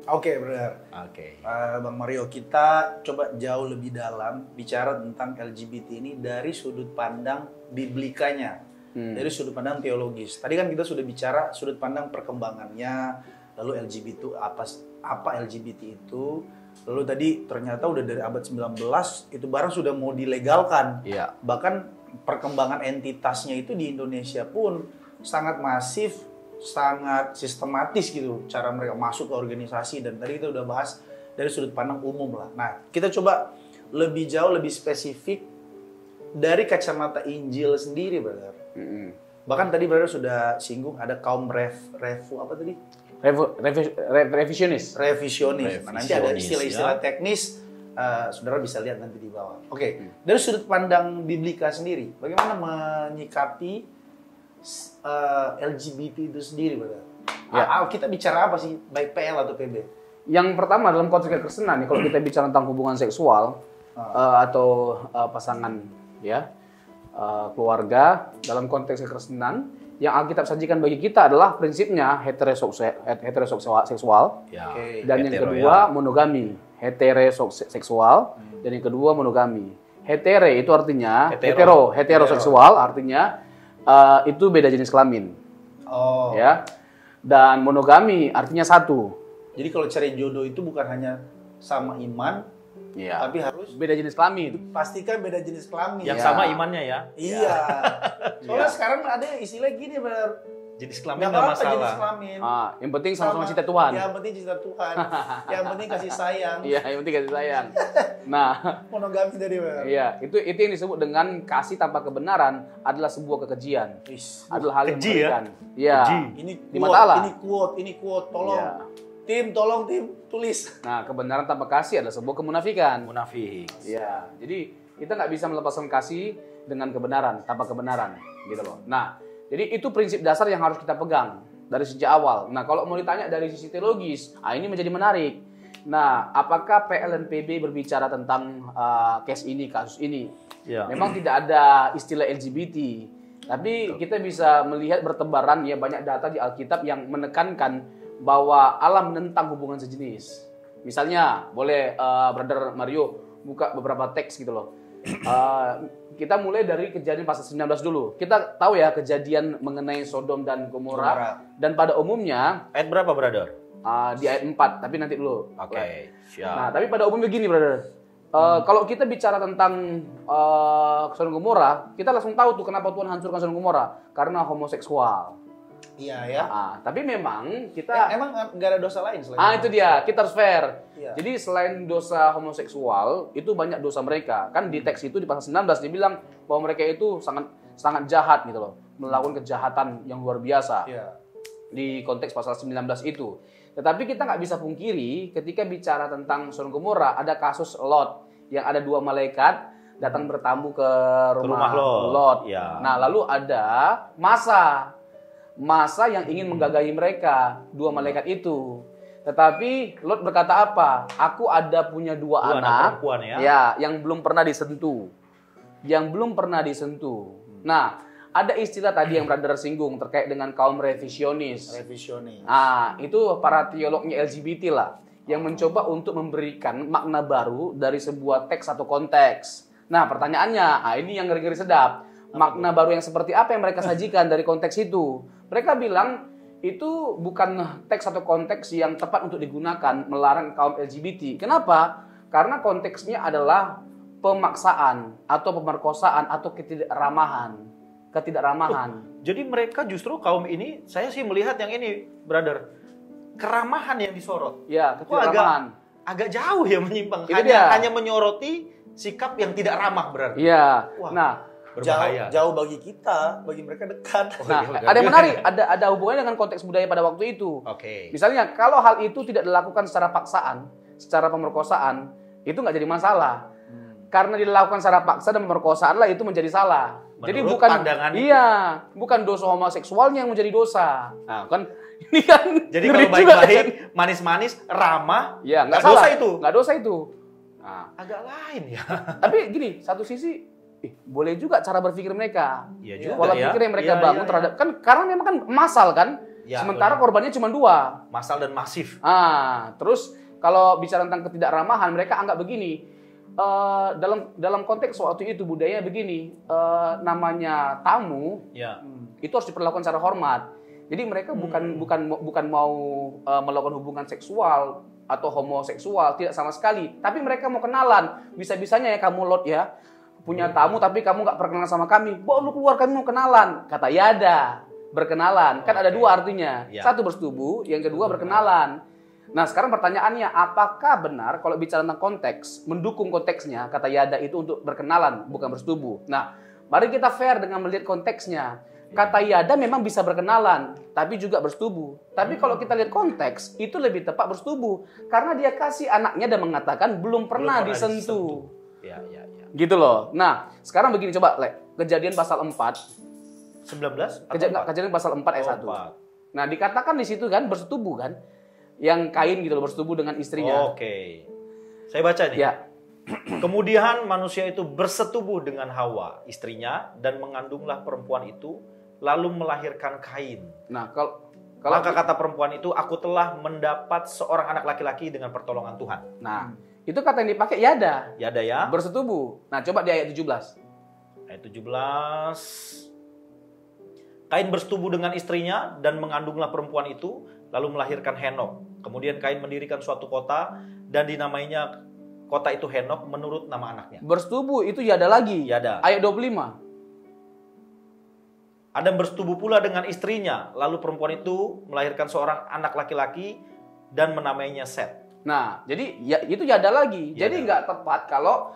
Oke, benar. Oke. Bang Mario, kita coba jauh lebih dalam bicara tentang LGBT ini dari sudut pandang biblikanya, dari sudut pandang teologis. Tadi kan kita sudah bicara sudut pandang perkembangannya, lalu LGBT itu apa LGBT itu, lalu tadi ternyata udah dari abad 19 itu barang sudah mau dilegalkan. Iya. Bahkan perkembangan entitasnya itu di Indonesia pun sangat masif, sangat sistematis gitu cara mereka masuk ke organisasi, dan tadi kita udah bahas dari sudut pandang umum lah. Nah, kita coba lebih jauh, lebih spesifik dari kacamata Injil sendiri, brother. Bahkan tadi brother sudah singgung ada kaum apa tadi? Revisionis. Revisionis. Nah, nanti ada istilah-istilah teknis, saudara bisa lihat nanti di bawah. Oke, dari sudut pandang biblika sendiri, bagaimana menyikapi LGBT itu sendiri, brother? Ya. Kita bicara apa sih, baik PL atau PB? Yang pertama dalam konteks kekristenan nih, kalau kita bicara tentang hubungan seksual atau pasangan, ya, keluarga dalam konteks kekristenan, yang Alkitab sajikan bagi kita adalah prinsipnya heteroseksual, Ya. dan yang kedua monogami. Heteroseksual dan yang kedua monogami. Hetere itu artinya heteroseksual artinya itu beda jenis kelamin. Oh. Ya. Dan monogami artinya satu. Jadi kalau cari jodoh itu bukan hanya sama iman, Ya. tapi harus Beda jenis kelamin. pastikan beda jenis kelamin. Yang Ya. sama imannya ya. Iya. Soalnya sekarang ada istilah gini, benar. Jenis kelamin Nggak nggak apa-apa masalah. jenis kelamin. Yang penting sama-sama cinta Tuhan. Yang penting cinta Tuhan. Yang penting kasih sayang. Iya, yang penting kasih sayang. Nah, Monogami dari benar. iya, itu yang disebut dengan kasih tanpa kebenaran adalah sebuah kekejian. Adalah hal yang Keji ya? mengerikan. Iya. Keji. Ini Di mata Allah. ini quote, tolong. Iya. Tolong tulis. Nah, kebenaran tanpa kasih adalah sebuah kemunafikan. Munafik. Iya. Jadi kita nggak bisa melepaskan kasih dengan kebenaran tanpa kebenaran, gitu loh. Nah, jadi itu prinsip dasar yang harus kita pegang dari sejak awal. Nah, kalau mau ditanya dari sisi teologis, ini menjadi menarik. Nah, apakah PL dan PB berbicara tentang kasus ini? Ya. Memang tidak ada istilah LGBT, tapi kita bisa melihat bertebaran ya banyak data di Alkitab yang menekankan bahwa Allah menentang hubungan sejenis. Misalnya, boleh Brother Mario buka beberapa teks gitu loh. Kita mulai dari kejadian pasal 19 dulu. Kita tahu ya kejadian mengenai Sodom dan Gomora. Dan pada umumnya Ayat berapa, brother? di ayat 4, tapi nanti dulu. Oke, siap. Nah, tapi pada umumnya begini, brother. Kalau kita bicara tentang Sodom dan Gomora, kita langsung tahu tuh kenapa Tuhan hancurkan Sodom dan Gomora, karena homoseksual. Iya ya. Tapi memang kita Emang nggak ada dosa lain selain itu dia, kita harus fair. Iya. Jadi selain dosa homoseksual, itu banyak dosa mereka. Kan di teks itu di pasal 19 dibilang bahwa mereka itu sangat jahat gitu loh, melakukan kejahatan yang luar biasa. Iya. Di konteks pasal 19 itu. Tetapi kita nggak bisa pungkiri ketika bicara tentang Sodom Gomora ada kasus Lot yang ada 2 malaikat datang bertamu ke rumah Lot. Ya. Nah, lalu ada masa yang ingin menggagahi mereka, 2 malaikat itu. Tetapi Lot berkata apa? Aku ada punya 2 anak perempuan ya. yang belum pernah disentuh. Nah, ada istilah tadi yang brother singgung terkait dengan kaum revisionis. Itu para teolognya LGBT lah yang mencoba untuk memberikan makna baru dari sebuah teks atau konteks. Nah, pertanyaannya, ini yang ngeri-ngeri sedap. Makna baru yang seperti apa yang mereka sajikan dari konteks itu? Mereka bilang itu bukan teks atau konteks yang tepat untuk digunakan melarang kaum LGBT. Kenapa? Karena konteksnya adalah pemaksaan atau pemerkosaan atau ketidakramahan. Jadi mereka justru kaum ini, saya sih melihat yang ini, brother, keramahan yang disorot. Ya, ketidakramahan. Agak jauh ya menyimpang. Itu dia. Hanya menyoroti sikap yang tidak ramah berarti. Iya. Wah. Nah, Berbahaya. Jauh bagi kita, bagi mereka dekat. Nah, ada yang menarik, ada hubungannya dengan konteks budaya pada waktu itu. Oke. Misalnya, kalau hal itu tidak dilakukan secara paksaan, secara pemerkosaan, itu nggak jadi masalah. Karena dilakukan secara paksa dan pemerkosaan lah itu menjadi salah. Jadi Menurut bukan pandangan bukan dosa homoseksualnya yang menjadi dosa. Nah, kan ini kan. Jadi ngeri kalau juga, baik-baik, kan? manis-manis, ramah, Ya, nggak salah. dosa itu. Nggak dosa itu. Nah, Agak lain ya. tapi gini, satu sisi boleh juga cara berpikir mereka. Iya juga Pola ya. pikir yang mereka Iya, bangun iya, terhadap kan karena memang kan masal kan. Ya, Sementara benar. korbannya cuma 2. Massal dan masif. Terus kalau bicara tentang ketidakramahan, mereka anggap begini. Dalam konteks waktu itu budaya begini, namanya tamu Ya. itu harus diperlakukan secara hormat. Jadi mereka bukan mau melakukan hubungan seksual atau homoseksual, tidak sama sekali. Tapi mereka mau kenalan. Bisa-bisanya ya kamu Lot ya, punya tamu tapi kamu nggak perkenalan sama kami. Bawa lu keluar, kami mau kenalan. Kata Yada, berkenalan. Kan ada 2 artinya. Ya. Satu bersetubuh, yang kedua berkenalan. Nah sekarang pertanyaannya, apakah benar kalau bicara tentang konteks, mendukung konteksnya, kata Yada itu untuk berkenalan, bukan bersetubuh. Nah, mari kita fair dengan melihat konteksnya. Kata Yada memang bisa berkenalan, tapi juga bersetubuh. Tapi kalau kita lihat konteks, itu lebih tepat bersetubuh. Karena dia kasih anaknya dan mengatakan belum pernah disentuh. Ya. Gitu loh. Nah, sekarang begini, coba Kejadian pasal 4. 19? Kejadian pasal 4 ayat 1. Nah, dikatakan di situ kan bersetubuh kan? Yang Kain gitu loh, bersetubuh dengan istrinya. Oke. Saya baca nih. Ya. Kemudian manusia itu bersetubuh dengan Hawa, istrinya, dan mengandunglah perempuan itu, lalu melahirkan Kain. Nah, kalau Maka kata perempuan itu, aku telah mendapat seorang anak laki-laki dengan pertolongan Tuhan. Nah, itu kata yang dipakai Yada. Yada ya. Bersetubuh. Nah, coba di ayat 17. Ayat 17. Kain bersetubuh dengan istrinya dan mengandunglah perempuan itu, lalu melahirkan Henok. Kemudian Kain mendirikan suatu kota dan dinamainya kota itu Henok menurut nama anaknya. Bersetubuh itu Yada lagi. Yada. Ayat 25. Adam bersetubuh pula dengan istrinya, lalu perempuan itu melahirkan seorang anak laki-laki dan menamainya Set. Nah, jadi ya, itu Yada lagi. Yada. Jadi nggak tepat kalau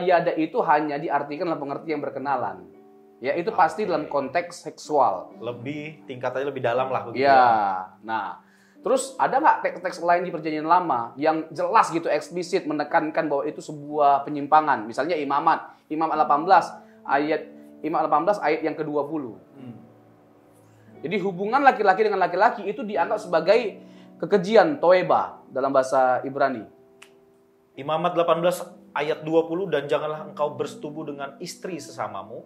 Yada itu hanya diartikan dalam pengertian berkenalan. Ya, itu pasti dalam konteks seksual. Lebih tingkatannya lebih dalam lah begitu. Ya. Nah, terus ada nggak teks-teks lain di Perjanjian Lama yang jelas gitu eksplisit menekankan bahwa itu sebuah penyimpangan? Misalnya Imamat 18 ayat yang ke-20. Jadi hubungan laki-laki dengan laki-laki itu dianggap sebagai kekejian, toeba dalam bahasa Ibrani. Imamat 18 ayat 20, dan janganlah engkau bersetubuh dengan istri sesamamu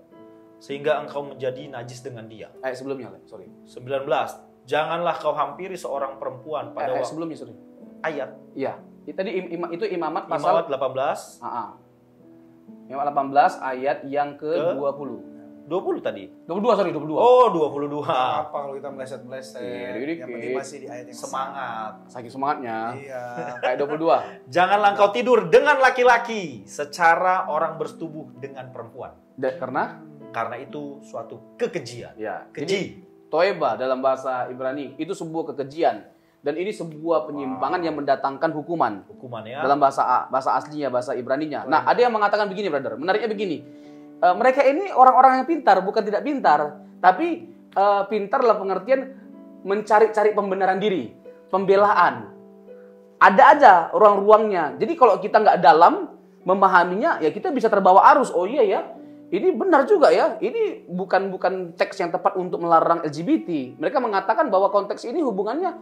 sehingga engkau menjadi najis dengan dia. Ayat sebelumnya, sorry. 19, janganlah kau hampiri seorang perempuan pada Ayat sebelumnya, sorry. ayat. Iya. Tadi itu Imamat pasal Imamat 18. Imamat 18 ayat yang ke-20. 20 tadi. 22. Oh, 22. Apa kalau kita meleset-meleset? Dikit-dikit. Yang penting masih di ayat yang Semangat. Saking semangatnya. Iya. Ayat 22. Janganlah engkau tidur dengan laki-laki secara orang bersetubuh dengan perempuan. Karena itu suatu kekejian. Ya. Keji. Jadi toeba dalam bahasa Ibrani itu sebuah kekejian dan ini sebuah penyimpangan yang mendatangkan hukuman. Hukumannya. Dalam bahasa aslinya, bahasa Ibraninya. Nah, ada yang mengatakan begini, brother. Menariknya begini. Mereka ini orang-orang yang pintar, bukan tidak pintar, tapi pintar dalam pengertian mencari-cari pembenaran diri, pembelaan. Ada aja ruang-ruangnya. Jadi kalau kita nggak dalam memahaminya, ya kita bisa terbawa arus. Oh iya ya, ini benar juga ya. Ini bukan teks yang tepat untuk melarang LGBT. Mereka mengatakan bahwa konteks ini hubungannya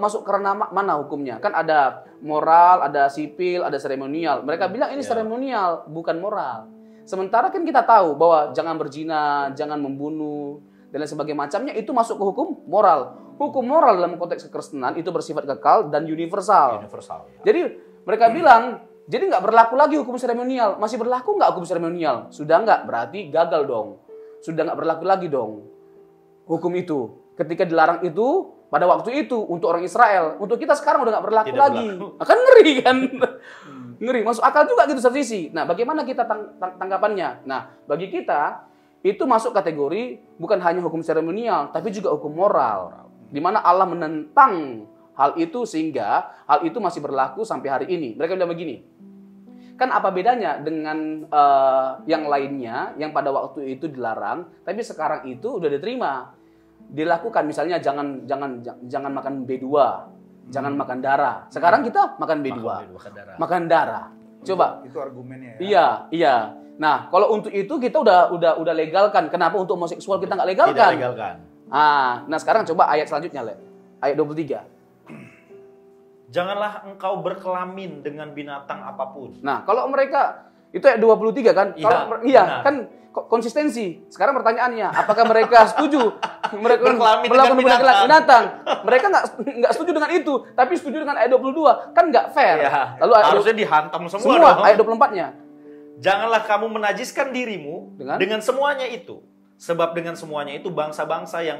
masuk karena mana hukumnya? Kan ada moral, ada sipil, ada seremonial. Mereka bilang ini seremonial, bukan moral. Sementara kan kita tahu bahwa jangan berzina, jangan membunuh, dan lain sebagainya macamnya itu masuk ke hukum moral. Hukum moral dalam konteks kekristenan itu bersifat kekal dan universal. Ya. Jadi mereka bilang, jadi nggak berlaku lagi hukum seremonial. Masih berlaku nggak hukum seremonial? Sudah nggak, berarti gagal dong. Sudah nggak berlaku lagi dong hukum itu. Ketika dilarang itu, pada waktu itu untuk orang Israel, untuk kita sekarang udah nggak berlaku lagi. Akan ngeri kan? Ngeri, masuk akal juga gitu satu sisi. Nah, bagaimana kita tanggapannya? Nah, bagi kita itu masuk kategori bukan hanya hukum seremonial, tapi juga hukum moral. Di mana Allah menentang hal itu sehingga hal itu masih berlaku sampai hari ini. Mereka bilang begini, kan apa bedanya dengan yang lainnya yang pada waktu itu dilarang, tapi sekarang itu udah diterima, dilakukan. Misalnya jangan makan B2. Jangan makan darah. Sekarang kita makan B2. Makan darah. Coba. Itu argumennya ya. Iya. Nah, kalau untuk itu kita udah legalkan. Kenapa untuk homoseksual kita nggak legalkan? Tidak legalkan. Nah, sekarang coba ayat selanjutnya, Le. Ayat 23. Janganlah engkau berkelamin dengan binatang apapun. Nah, kalau mereka itu ayat 23 kan? Iya, Kan konsistensi. Sekarang pertanyaannya, apakah mereka setuju mereka berkelamin melakukan dengan hubungan binatang. Mereka nggak setuju dengan itu, tapi setuju dengan ayat 22. Kan nggak fair. Ya, Lalu ayat harusnya dihantam semua dong. ayat 24-nya. Janganlah kamu menajiskan dirimu dengan semuanya itu. Sebab dengan semuanya itu bangsa-bangsa yang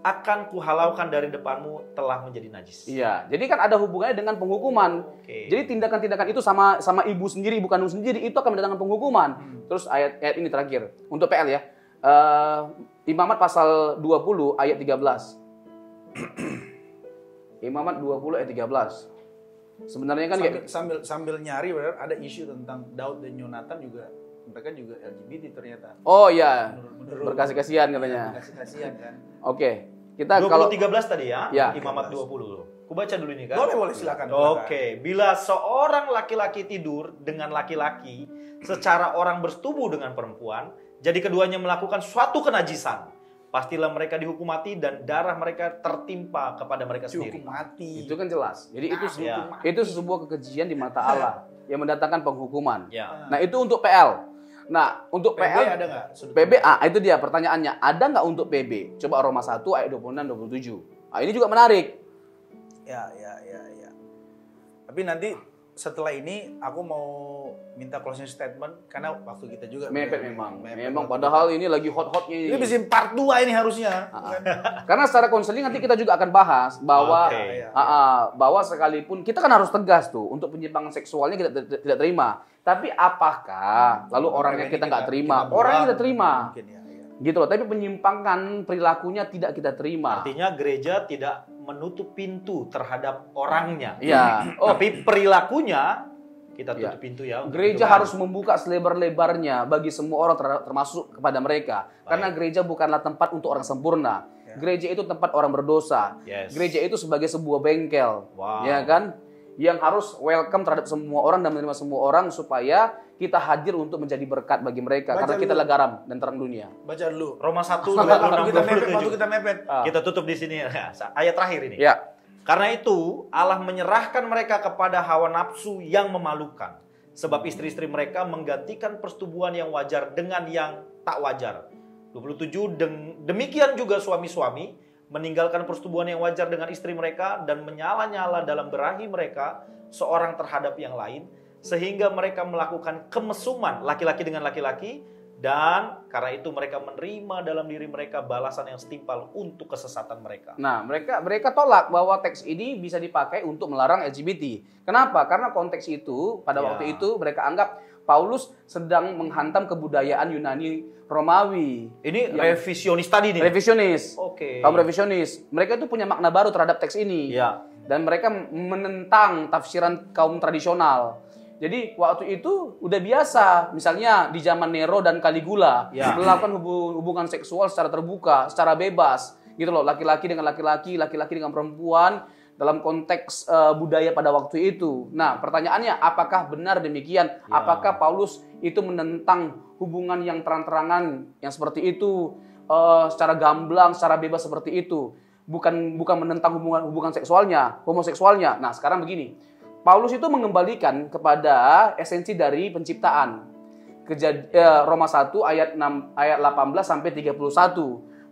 akan kuhalaukan dari depanmu telah menjadi najis. Iya, jadi kan ada hubungannya dengan penghukuman. Jadi tindakan-tindakan itu sama ibu sendiri, ibu kandung sendiri, itu akan mendatangkan penghukuman. Terus ayat ini terakhir, untuk PL ya. Imamat pasal 20 ayat 13. Imamat 20 ayat 13. Sebenarnya kan sambil nyari ada isu tentang Daud dan Yonatan juga. Mereka juga LGBT ternyata. Oh iya, berkasih kasihan katanya. Berkasih kasihan kan. Oke, kita 20, kalau 13 tadi ya, ya. Imamat 20. Ku baca dulu ini kan. Boleh silakan. Oke, bila seorang laki-laki tidur dengan laki-laki secara orang bersetubuh dengan perempuan, jadi keduanya melakukan suatu kenajisan, pastilah mereka dihukum mati dan darah mereka tertimpa kepada mereka sendiri. Hukum mati. itu kan jelas. Jadi ya. itu sebuah kekejian di mata Allah yang mendatangkan penghukuman. Ya. Nah, itu untuk PL. Nah, untuk PB PL ada nggak? PBA itu dia pertanyaannya. Ada nggak untuk PB? Coba Roma 1 ayat 26 27. Nah, ini juga menarik. Ya. Tapi nanti setelah ini aku mau minta closing statement karena waktu kita juga Mepet memang padahal ini lagi hot-hotnya ini. Ini bisa part 2 ini harusnya. Karena secara konseling nanti kita juga akan bahas bahwa bahwa sekalipun kita kan harus tegas tuh untuk penyimpangan seksualnya kita tidak terima. Tapi apakah lalu orangnya kita nggak terima? Orangnya kita terima. Mungkin, ya. Gitu loh, tapi penyimpangan perilakunya tidak kita terima. Artinya gereja tidak menutup pintu terhadap orangnya. Iya. Tapi perilakunya kita tutup pintu ya. Gereja harus membuka selebar-lebarnya bagi semua orang termasuk kepada mereka. Karena gereja bukanlah tempat untuk orang sempurna. Gereja itu tempat orang berdosa. Gereja itu sebagai sebuah bengkel. Ya kan? Yang harus welcome terhadap semua orang dan menerima semua orang supaya kita hadir untuk menjadi berkat bagi mereka. Karena kita adalah garam dan terang dunia. Baca dulu. Roma 1 Waktu kita mepet. Kita tutup di sini. Ayat terakhir ini. Ya. Karena itu Allah menyerahkan mereka kepada hawa nafsu yang memalukan. Sebab istri-istri mereka menggantikan persetubuhan yang wajar dengan yang tak wajar. 27, demikian juga suami-suami meninggalkan persetubuhan yang wajar dengan istri mereka dan menyala-nyala dalam berahi mereka seorang terhadap yang lain, sehingga mereka melakukan kemesuman laki-laki dengan laki-laki, dan karena itu mereka menerima dalam diri mereka balasan yang setimpal untuk kesesatan mereka. Nah, mereka tolak bahwa teks ini bisa dipakai untuk melarang LGBT. Kenapa? Karena konteks itu pada waktu itu mereka anggap Paulus sedang menghantam kebudayaan Yunani Romawi. Ini revisionis tadi nih. Revisionis. Oke. Kaum revisionis. Mereka itu punya makna baru terhadap teks ini. Ya. Dan mereka menentang tafsiran kaum tradisional. Jadi waktu itu udah biasa, misalnya di zaman Nero dan Caligula melakukan hubungan seksual secara terbuka, secara bebas, gitu loh, laki-laki dengan laki-laki, laki-laki dengan perempuan dalam konteks budaya pada waktu itu. Nah, pertanyaannya, apakah benar demikian? Apakah Paulus itu menentang hubungan yang terang-terangan yang seperti itu, secara gamblang, secara bebas seperti itu? Bukan menentang hubungan seksualnya, homoseksualnya. Nah, sekarang begini. Paulus itu mengembalikan kepada esensi dari penciptaan. Roma 1 ayat 18 sampai 31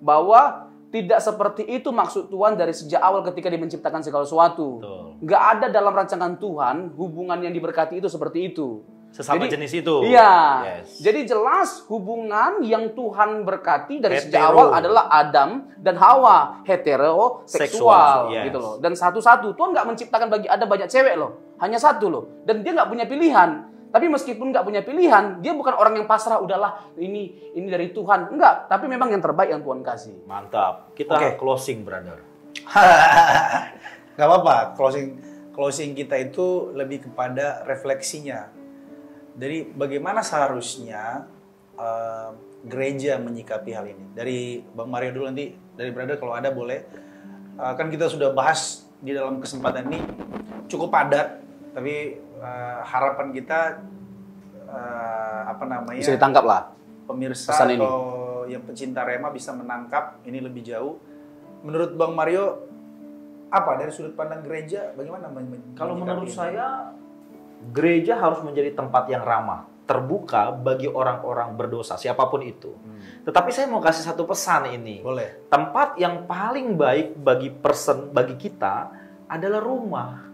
bahwa tidak seperti itu maksud Tuhan dari sejak awal ketika dia menciptakan segala sesuatu. Nggak ada dalam rancangan Tuhan hubungan yang diberkati itu seperti itu. Sesama jenis itu. Iya. Jadi jelas hubungan yang Tuhan berkati dari sejak awal adalah Adam dan Hawa, heteroseksual gitu loh. Dan satu-satu, Tuhan nggak menciptakan bagi Adam banyak cewek loh, hanya satu loh. Dan dia nggak punya pilihan. Tapi meskipun nggak punya pilihan, dia bukan orang yang pasrah, udahlah ini dari Tuhan. Enggak, tapi memang yang terbaik yang Tuhan kasih. Mantap. Kita closing, brother. Gak apa-apa, closing kita itu lebih kepada refleksinya. Dari bagaimana seharusnya gereja menyikapi hal ini. Dari Bang Mario dulu, nanti dari brother kalau ada boleh. Kan kita sudah bahas di dalam kesempatan ini cukup padat, tapi harapan kita bisa ditangkap lah. Pemirsa atau yang pecinta Rema bisa menangkap ini lebih jauh. Menurut Bang Mario, apa dari sudut pandang gereja bagaimana? Kalau menurut saya, gereja harus menjadi tempat yang ramah terbuka bagi orang-orang berdosa, siapapun itu. Tetapi saya mau kasih satu pesan ini. Boleh. Tempat yang paling baik bagi kita adalah rumah.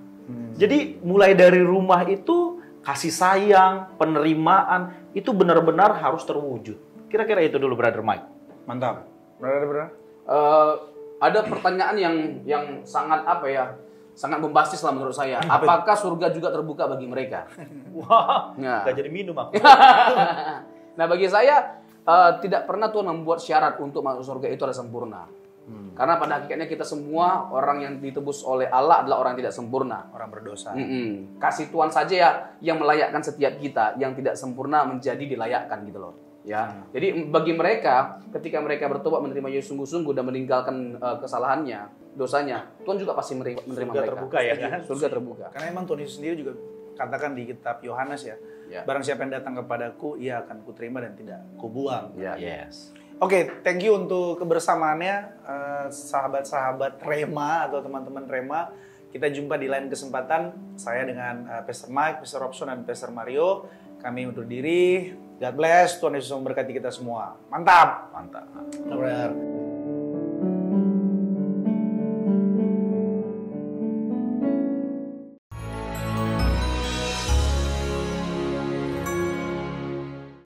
Jadi mulai dari rumah itu kasih sayang, penerimaan itu benar-benar harus terwujud. Kira-kira itu dulu, Brother Mike. Mantap. Brother. Ada pertanyaan yang sangat sangat bombastis lah menurut saya. Apakah surga juga terbuka bagi mereka? Wah, Nah. gak jadi minum aku. Nah, bagi saya tidak pernah Tuhan membuat syarat untuk masuk surga itu adalah sempurna. Karena pada hakikatnya kita semua orang yang ditebus oleh Allah adalah orang yang tidak sempurna. Orang berdosa. Kasih Tuhan saja ya yang melayakkan setiap kita, yang tidak sempurna menjadi dilayakkan gitu loh. Ya, jadi bagi mereka ketika mereka bertobat menerima Yesus sungguh-sungguh dan meninggalkan kesalahannya, dosanya, Tuhan juga pasti menerima Surga mereka. terbuka ya kan? Surga terbuka. Karena emang Tuhan Yesus sendiri juga katakan di kitab Yohanes ya, barang siapa yang datang kepadaku, ia akan kuterima dan tidak kubuang. Yes. Oke, thank you untuk kebersamaannya sahabat-sahabat Rema atau teman-teman Rema. Kita jumpa di lain kesempatan. Saya dengan Pastor Mike, Pastor Robson, dan Pastor Mario. Kami undur diri. God bless. Tuhan Yesus memberkati kita semua. Mantap. Mantap. Brother.